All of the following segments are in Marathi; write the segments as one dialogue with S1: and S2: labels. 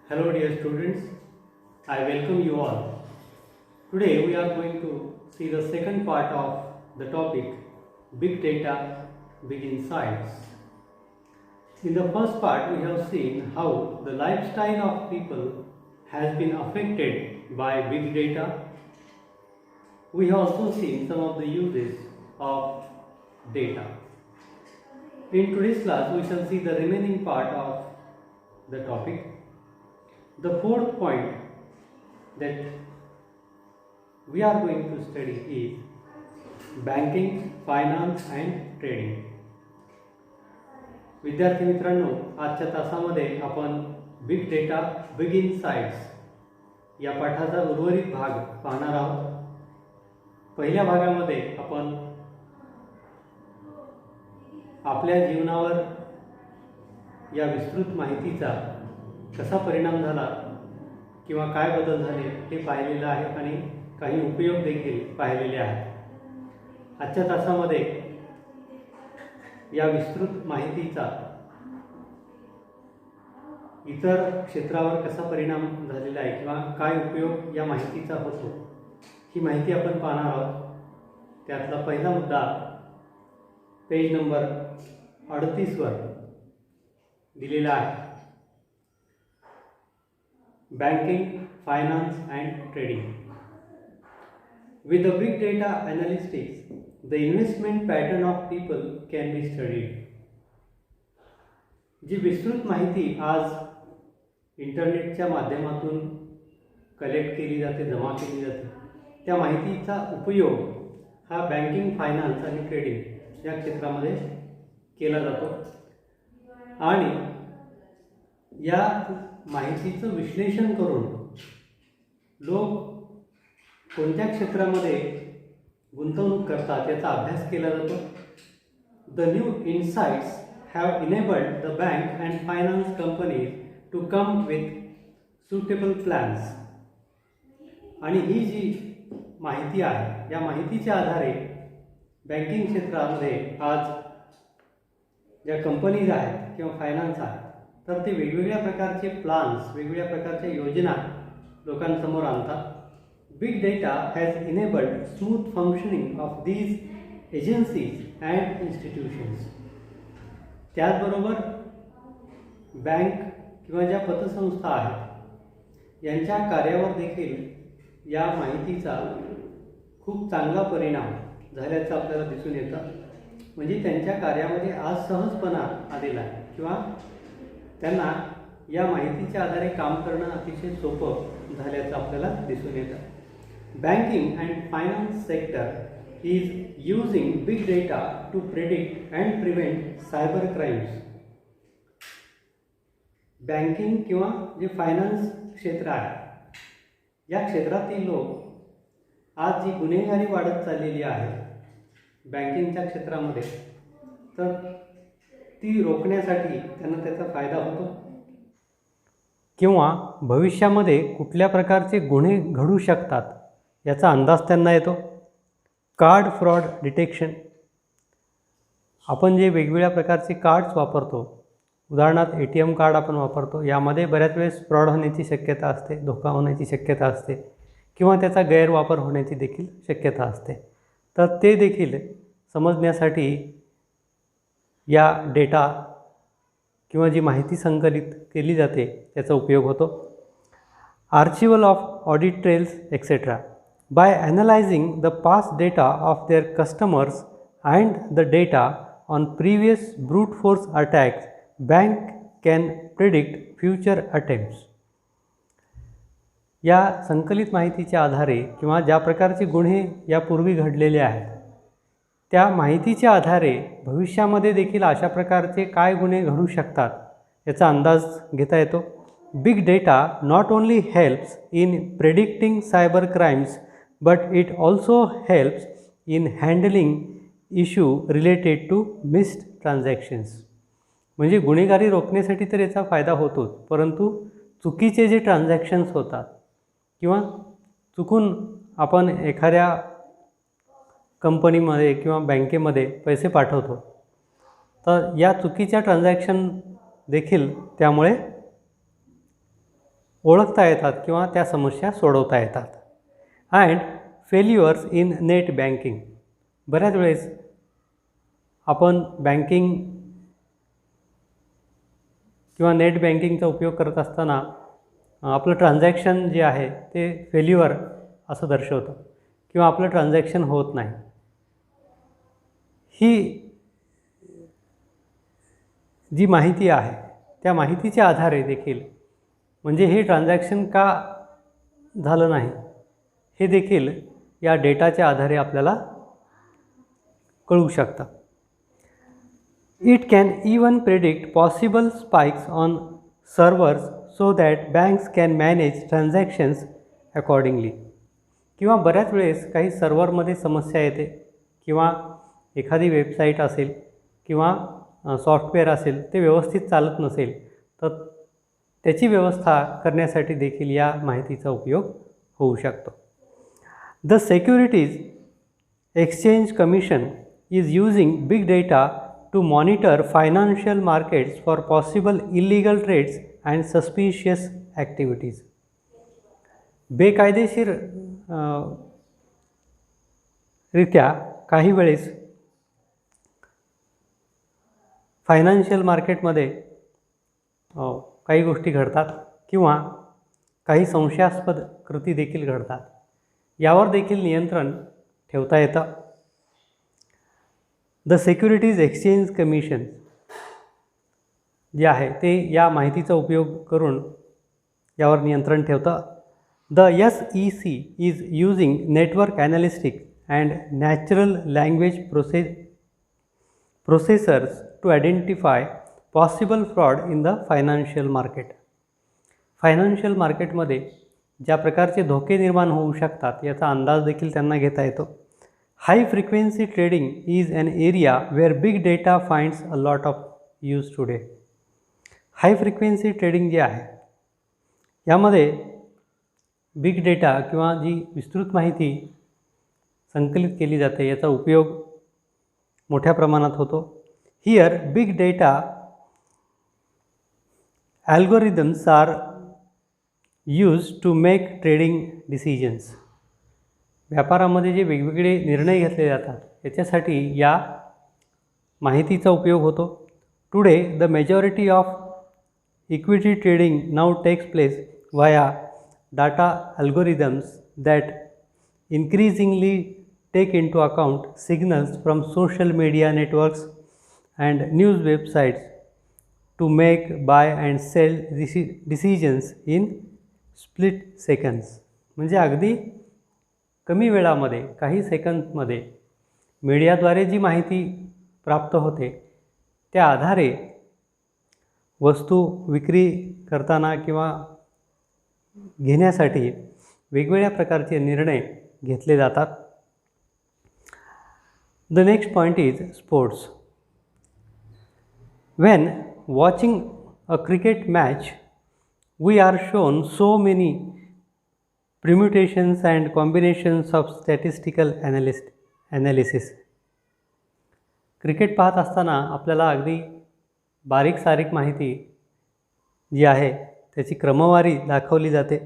S1: Hello dear students, I welcome you all. Today we are going to see the second part of the topic Big Data, Big Insights. In the first part we have seen how the lifestyle of people has been affected by big data. We have also seen some of the uses of data. In today's class we shall see the remaining part of the topic. The fourth point that we are going to study is banking, finance and trading. विद्यार्थी मित्रांनो, आजच्या तासामध्ये आपण बिग डेटा बिग इनसाइट्स या पाठाचा उर्वरित भाग पाहणार आहोत. पहिल्या भागामध्ये आपण आपल्या जीवनावर या विस्तृत माहितीचा कसा परिणाम झाला किंवा काय बदल झाले हे पाहिलेलं आहे आणि काही उपयोग देखील पाहिलेले आहेत. आजच्या तासामध्ये या विस्तृत माहितीचा इतर क्षेत्रावर कसा परिणाम झालेला आहे किंवा काय उपयोग या माहितीचा होतो ही माहिती आपण पाहणार आहोत. त्यातला पहिला मुद्दा पेज नंबर 38 वर दिलेला आहे. Banking, finance and trading. With the big data analytics, the investment pattern of people can be studied. जी विस्तृत माहिती आज इंटरनेटच्या माध्यमातून कलेक्ट केली जाते, जमा केली जाते, त्या माहितीचा उपयोग हा बँकिंग, फायनान्स आणि ट्रेडिंग या क्षेत्रामध्ये केला जातो आणि या माहितीचं विश्लेषण करून लोक कोणत्या क्षेत्रामध्ये गुंतवणूक करतात याचा अभ्यास केला जातो. The new insights have enabled the bank and finance companies to come with suitable plans. आणि ही जी माहिती आहे या माहितीच्या आधारे बँकिंग क्षेत्रामध्ये आज ज्या कंपनीज आहेत किंवा फायनान्स आहेत तर ते वेगवेगळ्या प्रकारचे प्लान्स, वेगवेगळ्या प्रकारच्या योजना लोकांसमोर आणतात. Big data has enabled smooth functioning of these agencies and institutions. त्याचबरोबर बँक किंवा ज्या पतसंस्था आहेत यांच्या कार्यावर देखील या माहितीचा खूप चांगला परिणाम झाल्याचं आपल्याला दिसून येतं. म्हणजे त्यांच्या कार्यामध्ये आज सहजपणा आलेला आहे किंवा त्यांना या माहितीच्या आधारे काम करणं अतिशय सोपं झाल्याचं आपल्याला दिसून येतं. Banking and finance sector is using big data to predict and prevent cyber crimes. Banking किंवा जे फायनान्स क्षेत्र आहे या क्षेत्रातील लोक आज जी गुन्हेगारी वाढत चाललेली आहे बँकिंगच्या क्षेत्रामध्ये तर ती रोखण्यासाठी त्यांना त्याचा फायदा होतो किंवा भविष्यामध्ये कुठल्या प्रकारचे गुन्हे घडू शकतात याचा अंदाज त्यांना येतो. Card fraud detection. आपण जे वेगवेगळ्या प्रकारचे कार्ड्स वापरतो, उदाहरणार्थ ATM कार्ड आपण वापरतो, यामध्ये बऱ्याच वेळेस फ्रॉड होण्याची शक्यता असते, धोका होण्याची शक्यता असते किंवा त्याचा गैरवापर होण्याची देखील शक्यता असते. तर ते देखील समजण्यासाठी या डेटा किंवा जी माहिती संकलित केली जाते त्याचा उपयोग होतो. Archival of audit trails etcetera. By analysing the past data of their customers and the data on previous brute force attacks, bank can predict future attempts. या संकलित माहितीच्या आधारे किंवा ज्या प्रकारचे गुन्हे यापूर्वी घडलेले आहेत त्या माहितीच्या आधारे भविष्यामध्ये देखील अशा प्रकारचे काय गुन्हे घडू शकतात याचा अंदाज घेता येतो. Big data not only helps in predicting cyber crimes but it also helps in handling issue related to missed transactions. म्हणजे गुन्हेगारी रोखण्यासाठी तर याचा फायदा होतोच, परंतु चुकीचे जे ट्रान्झॅक्शन्स होतात किंवा चुकून आपण एखाद्या कंपनीमध्ये किंवा बँकेमध्ये पैसे पाठवतो तर या चुकीच्या ट्रान्झॅक्शन देखील त्यामुळे ओळखता येतात किंवा त्या समस्या सोडवता येतात. And failures in net banking. बऱ्याच वेळेस आपण बँकिंग किंवा नेट बँकिंगचा उपयोग करत असताना आपलं ट्रान्झॅक्शन जे आहे ते फेल्युअर असं दर्शवतं किंवा आपलं ट्रान्झॅक्शन होत नाही. ही जी माहिती आहे त्या माहितीच्या आधारे देखील म्हणजे हे ट्रान्झॅक्शन का झालं नाही हे देखील या डेटाच्या आधारे आपल्याला कळू शकतं. It can even predict possible spikes on servers so that banks can manage transactions accordingly. किंवा बऱ्याच वेळेस काही सर्व्हरमध्ये समस्या येते किंवा एखादी वेबसाईट असेल किंवा सॉफ्टवेअर असेल ते व्यवस्थित चालत नसेल तर त्याची व्यवस्था करण्यासाठी देखील या माहितीचा उपयोग होऊ शकतो. The securities exchange commission is using big data to monitor financial markets for possible illegal trades and suspicious activities. बेकायदेशीर रित्या काही वेळेस फायनान्शियल मार्केटमध्ये काही गोष्टी घडतात किंवा काही संशयास्पद कृती देखील घडतात. यावर देखील नियंत्रण ठेवता येतं. द सिक्युरिटीज एक्सचेंज कमिशन जे आहे ते या माहितीचा उपयोग करून यावर नियंत्रण ठेवतं. The SEC is using network analytics and natural language processors to identify possible fraud in the financial market. Financial मार्केटमध्ये ज्या प्रकारचे धोके निर्माण होऊ शकतात याचा अंदाज देखील त्यांना घेता येतो. High frequency trading is an area where big data finds a lot of use today. High frequency trading जे आहे यामध्ये बिग डेटा किंवा जी विस्तृत माहिती संकलित केली जाते याचा उपयोग मोठ्या प्रमाणात होतो. Here big data algorithms are use to make trading decisions. व्यापारामध्ये जे वेगवेगळे निर्णय घेतले जातात याच्यासाठी या माहितीचा उपयोग होतो. Today the majority of equity trading now takes place via data algorithms that increasingly take into account signals from social media networks and news websites to make buy and sell decisions in split seconds. म्हणजे अगदी कमी वेळामध्ये काही सेकंदमध्ये मीडियाद्वारे जी माहिती प्राप्त होते त्या आधारे वस्तू विक्री करताना किंवा घेण्यासाठी वेगवेगळ्या प्रकारचे निर्णय घेतले जातात. The next point is sports. When watching a cricket match we are shown so many permutations and combinations of statistical analysis. Cricket पाहत असताना आपल्याला अगदी बारीक सारीक माहिती जी आहे त्याची क्रमवारी दाखवली जाते.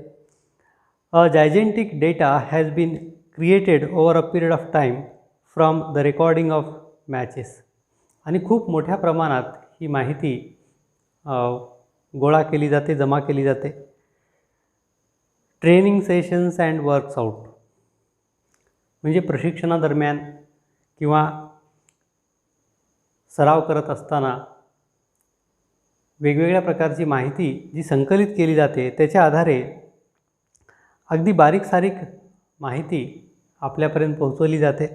S1: A gigantic data has been created over a period of time from the recording of matches. आणि खूप मोठ्या प्रमाणात ही माहिती गोळा केली जाते, जमा केली जाते. Training sessions and works out म्हणजे प्रशिक्षणादरम्यान किंवा सराव करत असताना वेगवेगळ्या प्रकारची माहिती जी संकलित केली जाते त्याच्या आधारे अगदी बारीक सारीक माहिती आपल्यापर्यंत पोहोचवली जाते.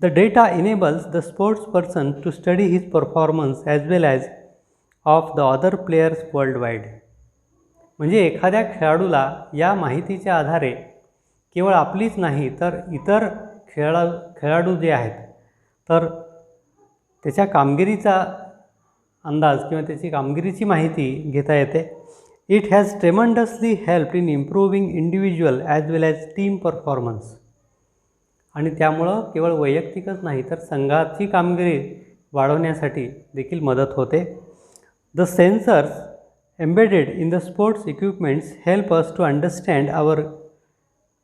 S1: The data enables the sports person to study his performance as well as of the other players world wide. म्हणजे एखाद्या खेळाडूला या माहितीच्या आधारे केवळ आपलीच नाही तर इतर खेळाडू जे आहेत तर त्याच्या कामगिरीचा अंदाज किंवा त्याची कामगिरीची माहिती घेता येते. It has tremendously helped in improving individual as well as team performance. आणि त्यामुळं केवळ वैयक्तिकच नाही तर संघाची कामगिरी वाढवण्यासाठी देखील मदत होते. The sensors embedded in the sports equipments help us to understand our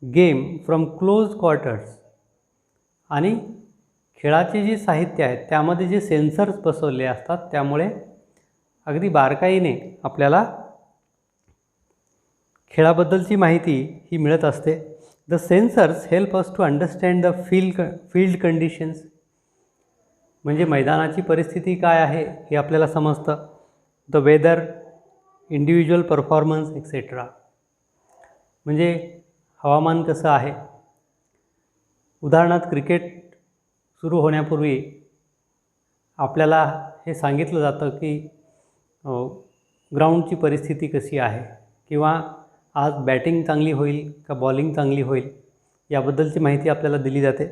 S1: game from close quarters. आणि खेळाचे जे साहित्य आहे त्यामध्ये जे सेन्सर्स बसवले असतात त्यामुळे अगदी बारकाईने आपल्याला खेळाबद्दलची माहिती ही मिळत असते. The sensors help us to understand the field conditions, म्हणजे मैदानाची परिस्थिती काय आहे हे आपल्याला समजतं. The weather, individual performance etcetera, म्हणजे हवामान कसं आहे. उदाहरणार्थ क्रिकेट सुरू होण्यापूर्वी आपल्याला हे सांगितलं जातं की ग्राउंडची परिस्थिती कशी आहे, किंवा आज बॅटिंग चांगली होईल का बॉलिंग चांगली होईल याबद्दलची माहिती आपल्याला दिली जाते.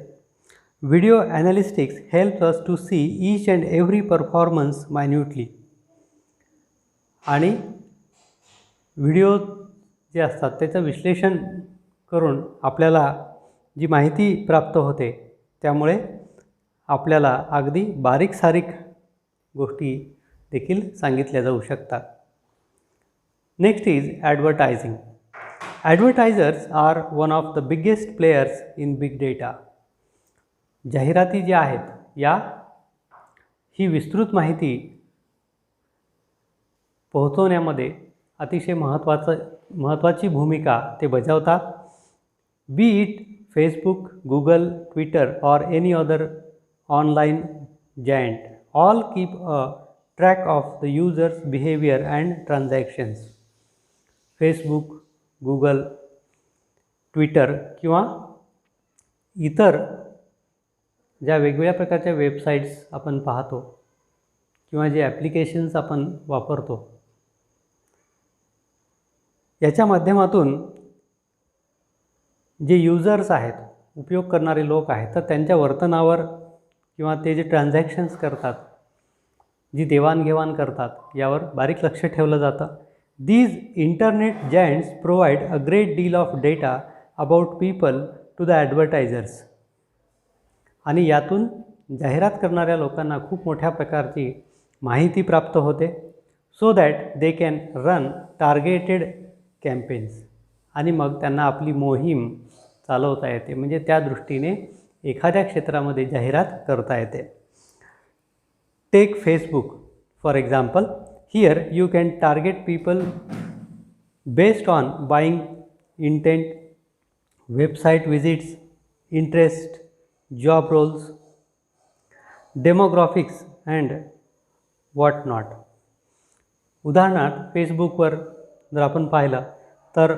S1: Video analytics help us to see each and every performance minutely, आणि व्हिडिओ जे असतात त्याचं विश्लेषण करून आपल्याला जी माहिती प्राप्त होते त्यामुळे आपल्याला अगदी बारीक सारीक गोष्टी देखील सांगितल्या जाऊ शकतात. Next is advertising. Advertisers are one of the biggest players in big data. जाहिराती ज्या आहेत ही विस्तृत माहिती पोहोचवण्यामध्ये अतिशय महत्त्वाची भूमिका ते बजावतात. Be it Facebook, Google, Twitter or any other online giant, all keep a track of the users behaviour and transactions. Facebook, Google, Twitter किंवा इतर ज्या वेगवेगळ्या प्रकारच्या वेबसाईट्स आपण पाहतो किंवा जे ॲप्लिकेशन्स आपण वापरतो याच्या माध्यमातून जे युजर्स आहेत, उपयोग करणारे लोक आहेत, तर त्यांच्या वर्तनावर किंवा ते जे ट्रान्झॅक्शन्स करतात, जी देवाणघेवाण करतात यावर बारीक लक्ष ठेवलं जातं. These internet giants provide a great deal of data about people to the advertisers. आणि यातून जाहिरात करणाऱ्या लोकांना खूप मोठ्या प्रकारची माहिती प्राप्त होते. So that they can run targeted campaigns, आणि मग त्यांना आपली मोहीम चालवता येते, म्हणजे त्या दृष्टीने एखाद्या क्षेत्रामध्ये जाहिरात करता येते. Take Facebook for example. Here you can target people based on buying intent, website visits, interest, job roles, demographics and what not. उदाहरणार्थ फेसबुकवर जर आपण पाहिलं तर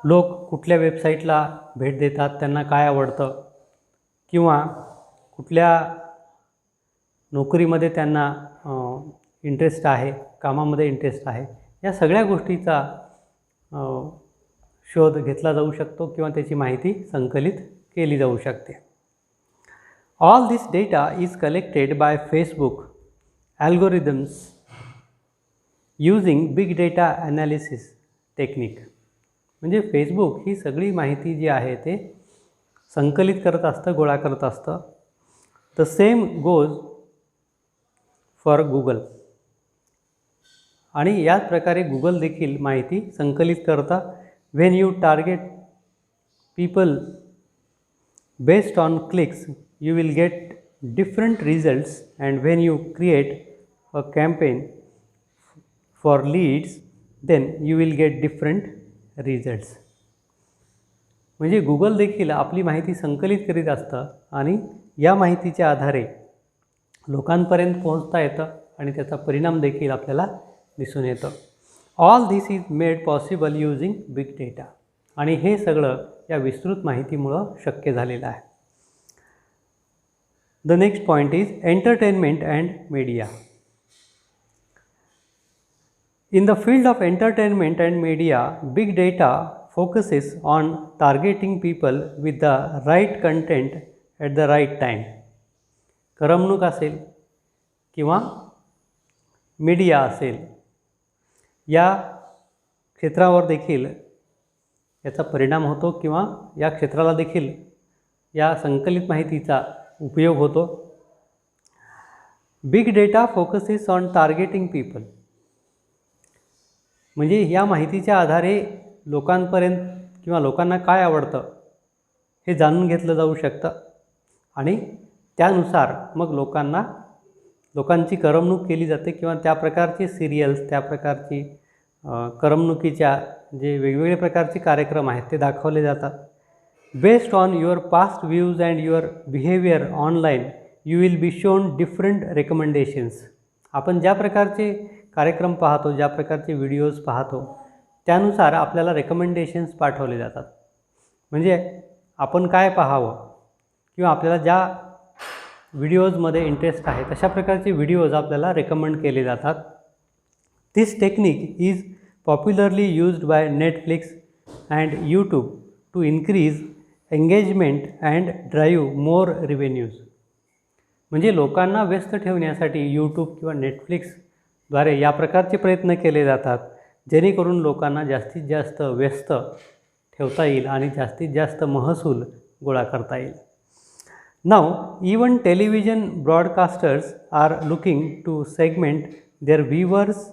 S1: लोक कुठल्या वेबसाईटला भेट देतात, त्यांना काय आवडतं, किंवा कुठल्या नोकरीमध्ये त्यांना इंटरेस्ट आहे, कामामध्ये इंटरेस्ट आहे, या सगळ्या गोष्टीचा शोध घेतला जाऊ शकतो किंवा त्याची माहिती संकलित केली जाऊ शकते. All this data is collected by Facebook algorithms using big data analysis technique. म्हणजे फेसबुक ही सगळी माहिती जी आहे ते संकलित करत असतं, गोळा करत असतं. The same goes for Google. आणि याच प्रकारे गुगल देखील माहिती संकलित करता. When you target people based on clicks you will get different results, and when you create a campaign for leads then you will get different results. म्हणजे गुगल देखील आपली माहिती संकलित करीत असतं आणि या माहितीच्या आधारे लोकांपर्यंत पोहोचता येतं आणि त्याचा परिणाम देखील आपल्याला दिसून येतं. All this is made possible using big data. आणि हे सगळं या विस्तृत माहितीमुळं शक्य झालेलं आहे. The next point is entertainment and media. In the field of entertainment and media, big data focuses on targeting people with the right content at the right time. करमणूक असेल किंवा मीडिया असेल, या क्षेत्रावर देखील याचा परिणाम होतो किंवा या क्षेत्राला देखील या संकलित माहितीचा उपयोग होतो. Big data focuses on targeting people. म्हणजे या माहितीच्या आधारे लोकांपर्यंत किंवा लोकांना काय आवडतं हे जाणून घेतलं जाऊ शकतं आणि त्यानुसार मग लोकांची करमणूक केली जाते किंवा त्या प्रकारचे सिरियल्स, त्या प्रकारची करमणुकीच्या जे वेगवेगळे प्रकारचे कार्यक्रम आहेत ते दाखवले जातात. Based on your past views and your behaviour online you will be shown different recommendations. आपण ज्या प्रकारचे कार्यक्रम पाहतो, ज्या प्रकारचे व्हिडिओज पाहतो त्यानुसार आपल्याला रेकमेंडेशन्स पाठवले जातात. म्हणजे आपण काय पाहावं किंवा आपल्याला ज्या व्हिडिओजमध्ये इंटरेस्ट आहे तशा प्रकारचे व्हिडिओज आपल्याला रेकमेंड केले जातात. This technique is popularly used by Netflix and YouTube to increase engagement and drive more revenues. म्हणजे लोकांना व्यस्त ठेवण्यासाठी यूट्यूब किंवा नेटफ्लिक्सद्वारे या प्रकारचे प्रयत्न केले जातात जेणेकरून लोकांना जास्तीत जास्त व्यस्त ठेवता येईल आणि जास्तीत जास्त महसूल गोळा करता येईल. Now even television broadcasters are looking to segment their viewers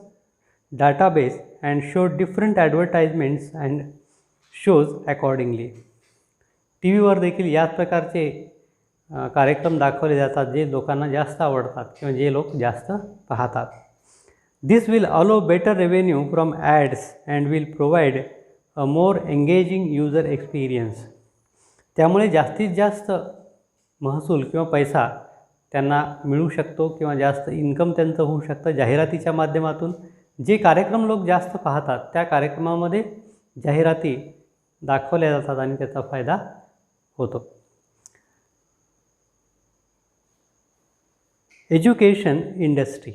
S1: database and show different advertisements and shows accordingly. T viewer देखील याच प्रकारचे कार्यक्रम दाखवले जातात जे लोकांना जास्त आवडतात किंवा जे लोक जास्त पाहतात. दिस विल अलो better revenue from ads and will provide a more engaging user experience. त्यामुळे जास्तीत जास्त महसूल किंवा पैसा त्यांना मिळू शकतो किंवा जास्त इन्कम त्यांचं होऊ शकतं जाहिरातीच्या माध्यमातून. जे कार्यक्रम लोक जास्त पाहतात त्या कार्यक्रमामध्ये जाहिराती दाखवल्या जातात आणि त्याचा फायदा होतो. Education industry.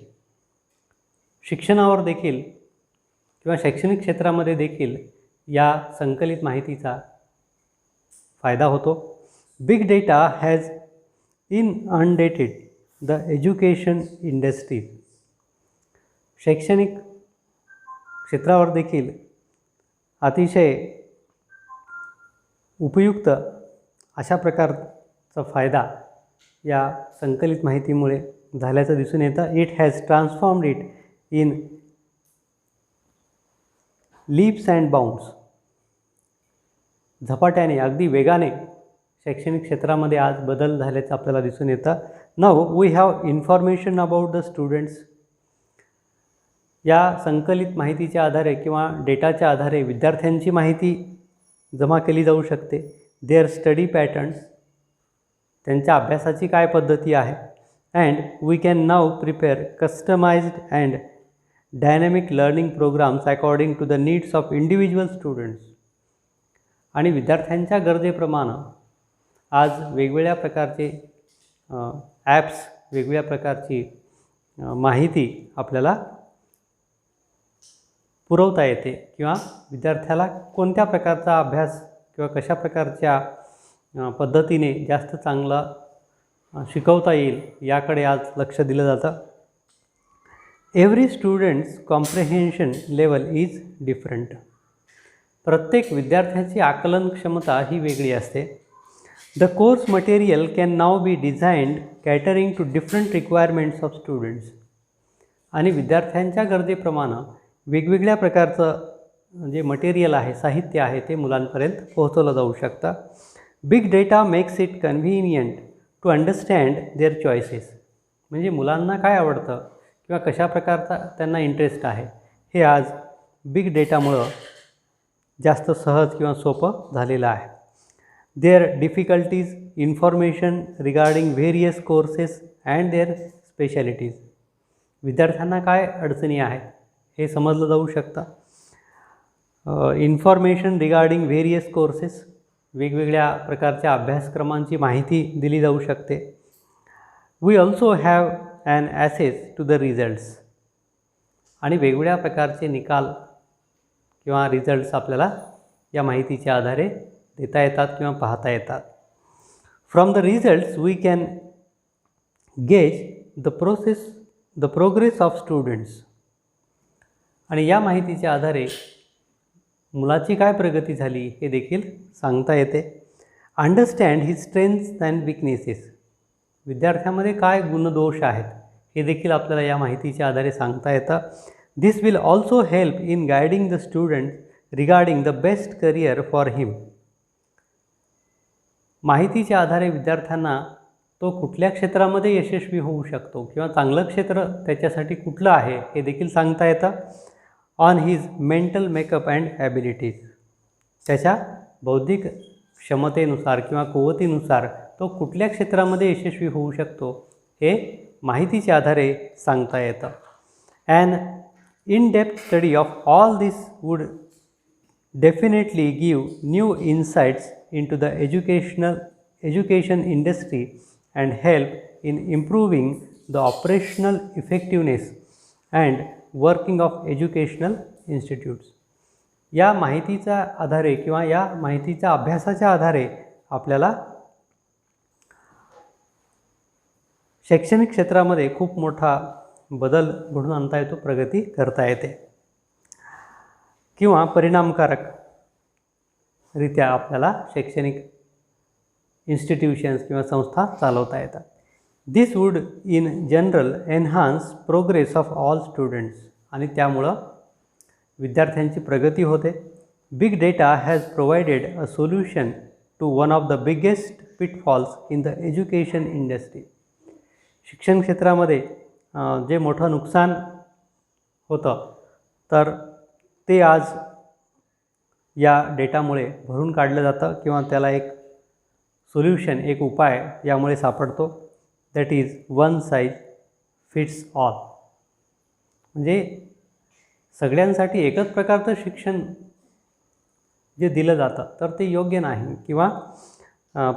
S1: शिक्षणावर देखील किंवा शैक्षणिक क्षेत्रामध्ये देखील या संकलित माहितीचा फायदा होतो. Big data has inundated the education industry. शैक्षणिक क्षेत्रावर देखील अतिशय उपयुक्त अशा प्रकारचा फायदा या संकलित माहितीमुळे झाल्याचं दिसून येतं. It has transformed it in leaps and bounds. झपाट्याने अगदी वेगाने शैक्षणिक क्षेत्रामध्ये आज बदल झाल्याचं आपल्याला दिसून येतं. Now we have information about the students. या संकलित माहितीच्या आधारे किंवा डेटाच्या आधारे विद्यार्थ्यांची माहिती जमा केली जाऊ शकते. देअर स्टडी पॅटर्न्स, त्यांच्या अभ्यासाची काय पद्धती आहे. And we can now prepare customised and dynamic learning programmes according to the needs of individual students. आणि विद्यार्थ्यांच्या गरजेप्रमाणे आज वेगवेगळ्या प्रकारचे ॲप्स, वेगवेगळ्या प्रकारची माहिती आपल्याला पुरवता येते किंवा विद्यार्थ्याला कोणत्या प्रकारचा अभ्यास किंवा कशा प्रकारच्या पद्धतीने जास्त चांगला शिकवता येईल याकडे आज लक्ष दिलं जातं. Every student's comprehension level is different. प्रत्येक विद्यार्थ्याची आकलन क्षमता ही वेगळी असते. The course material can now be designed catering to different requirements of students. आणि विद्यार्थ्यांच्या गरजेप्रमाणे वेगवेगळ्या प्रकारचं जे मटेरियल आहे, साहित्य आहे ते मुलांपर्यंत पोहोचवलं जाऊ शकतं. Big data makes it convenient to understand their choices. म्हणजे मुलांना काय आवडतं किंवा कशा प्रकारचा त्यांना इंटरेस्ट आहे हे आज बिग डेटामुळं जास्त सहज किंवा सोपं झालेलं आहे. Their difficulties information regarding various courses and their specialities. विद्यार्थ्यांना काय अडचणी आहेत हे समजलं जाऊ शकतं. इन्फॉर्मेशन रिगार्डिंग व्हेरियस कोर्सेस, वेगवेगळ्या प्रकारच्या अभ्यासक्रमांची माहिती दिली जाऊ शकते. We also have an access to the results. आणि वेगवेगळ्या प्रकारचे निकाल किंवा रिझल्ट्स आपल्याला या माहितीच्या आधारे देता येतात किंवा पाहता येतात. From the results we can gauge the progress of students. आणि या माहितीच्या आधारे मुलाची काय प्रगती झाली हे देखील सांगता येते. Understand his strengths and weaknesses. विद्यार्थ्यामध्ये काय गुणदोष आहेत हे देखील आपल्याला या माहितीच्या आधारे सांगता येतं. This will also help in guiding the student regarding the best career for him. माहितीच्या आधारे विद्यार्थ्यांना तो कुठल्या क्षेत्रामध्ये यशस्वी होऊ शकतो किंवा चांगलं क्षेत्र त्याच्यासाठी कुठलं आहे हे देखील सांगता येतं. On his mental makeup and abilities, त्याच्या बौद्धिक क्षमतेनुसार किंवा कुवतीनुसार तो कुठल्या क्षेत्रामध्ये यशस्वी होऊ शकतो हे माहितीच्या आधारे सांगता येतं. An in depth study of all this would definitely give new insights into the education industry and help in improving the operational effectiveness and working of educational institutes. या माहितीच्या आधारे किंवा या माहितीच्या अभ्यासाच्या आधारे आपल्याला शैक्षणिक क्षेत्रामध्ये खूप मोठा बदल घडवून आणता येतो, प्रगती करता येते किंवा परिणामकारक रित्या आपल्याला शैक्षणिक इन्स्टिट्यूशन्स किंवा संस्था चालवता येतात. This would in general enhance progress of all students, आणि त्यामुळं विद्यार्थ्यांची प्रगती होते. Big data has provided a solution to one of the biggest pitfalls in the education industry. शिक्षण क्षेत्रामध्ये जे मोठं नुकसान होतं तर ते आज या डेटामुळे भरून काढलं जातं किंवा त्याला एक सोल्युशन, एक उपाय यामुळे सापडतो. That is one size fits all. म्हणजे सगळ्यांसाठी एकच प्रकारचं शिक्षण जे दिलं जातं तर ते योग्य नाही किंवा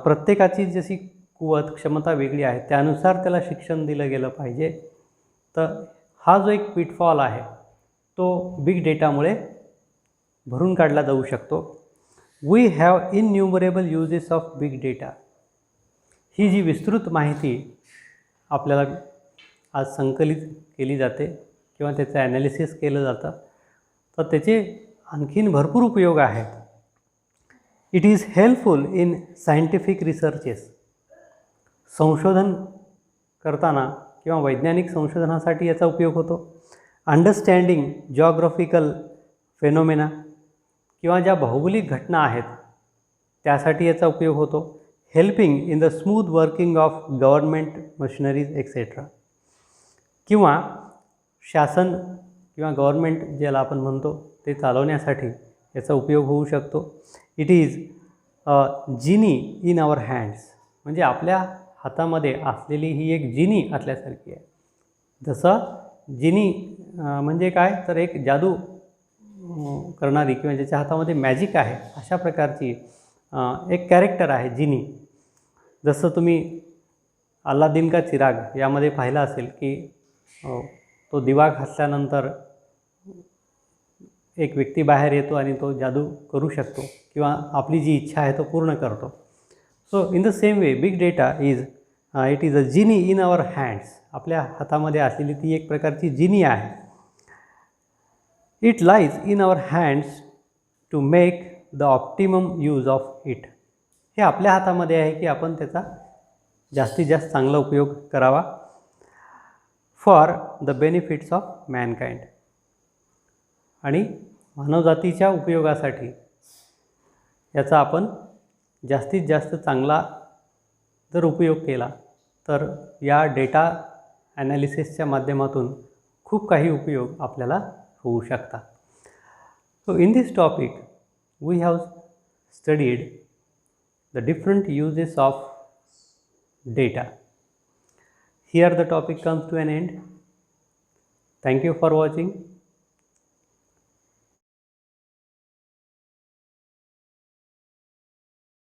S1: प्रत्येकाची जशी कुवत क्षमता वेगळी आहे त्यानुसार त्याला शिक्षण दिलं गेलं पाहिजे. तर हा जो एक पिटफॉल आहे तो बिग डेटामुळे भरून काढला जाऊ शकतो. We have innumerable uses of big data. ही जी विस्तृत माहिती आपल्याला आज संकलित केली जाते किंवा त्याचं ॲनालिसिस केलं जातं तर त्याचे आणखीन भरपूर उपयोग आहेत. It is helpful in scientific researches. संशोधन करताना किंवा वैज्ञानिक संशोधनासाठी याचा उपयोग होतो. अंडरस्टँडिंग जॉग्राफिकल फेनोमेना किंवा ज्या भौगोलिक घटना आहेत त्यासाठी याचा उपयोग होतो. Helping in the smooth working of government machineries etcetera. किंवा शासन किंवा गव्हर्नमेंट ज्याला आपण म्हणतो ते चालवण्यासाठी याचा उपयोग होऊ शकतो. It is a genie in our hands. म्हणजे आपल्या हातामध्ये असलेली ही एक जिनी असल्यासारखी आहे. जसं जिनी म्हणजे काय तर एक जादू करणारी किंवा ज्याच्या हातामध्ये मॅजिक आहे अशा प्रकारची एक कॅरेक्टर आहे जिनी. जसं तुम्ही अल्लादीन का चिराग यामध्ये पाहिलं असेल की तो दिवा घासल्यानंतर एक व्यक्ती बाहेर येतो आणि तो जादू करू शकतो किंवा आपली जी इच्छा आहे तो पूर्ण करतो. So in the same way big data is it is a genie in our hands. आपल्या हातामध्ये असलेली ती एक प्रकारची जिनी आहे. It lies in our hands to make the optimum use of it. हे आपल्या हातामध्ये आहे की आपण त्याचा जास्तीत जास्त चांगला उपयोग करावा. For the benefits of Mankind. आणि मानवजातीच्या उपयोगासाठी याचा आपण जास्तीत जास्त चांगला जर उपयोग केला तर या डेटा ॲनालिसिसच्या माध्यमातून खूप काही उपयोग आपल्याला होऊ शकतात. So in this topic we have studied the different uses of data. Here the topic comes to an end. Thank you for watching.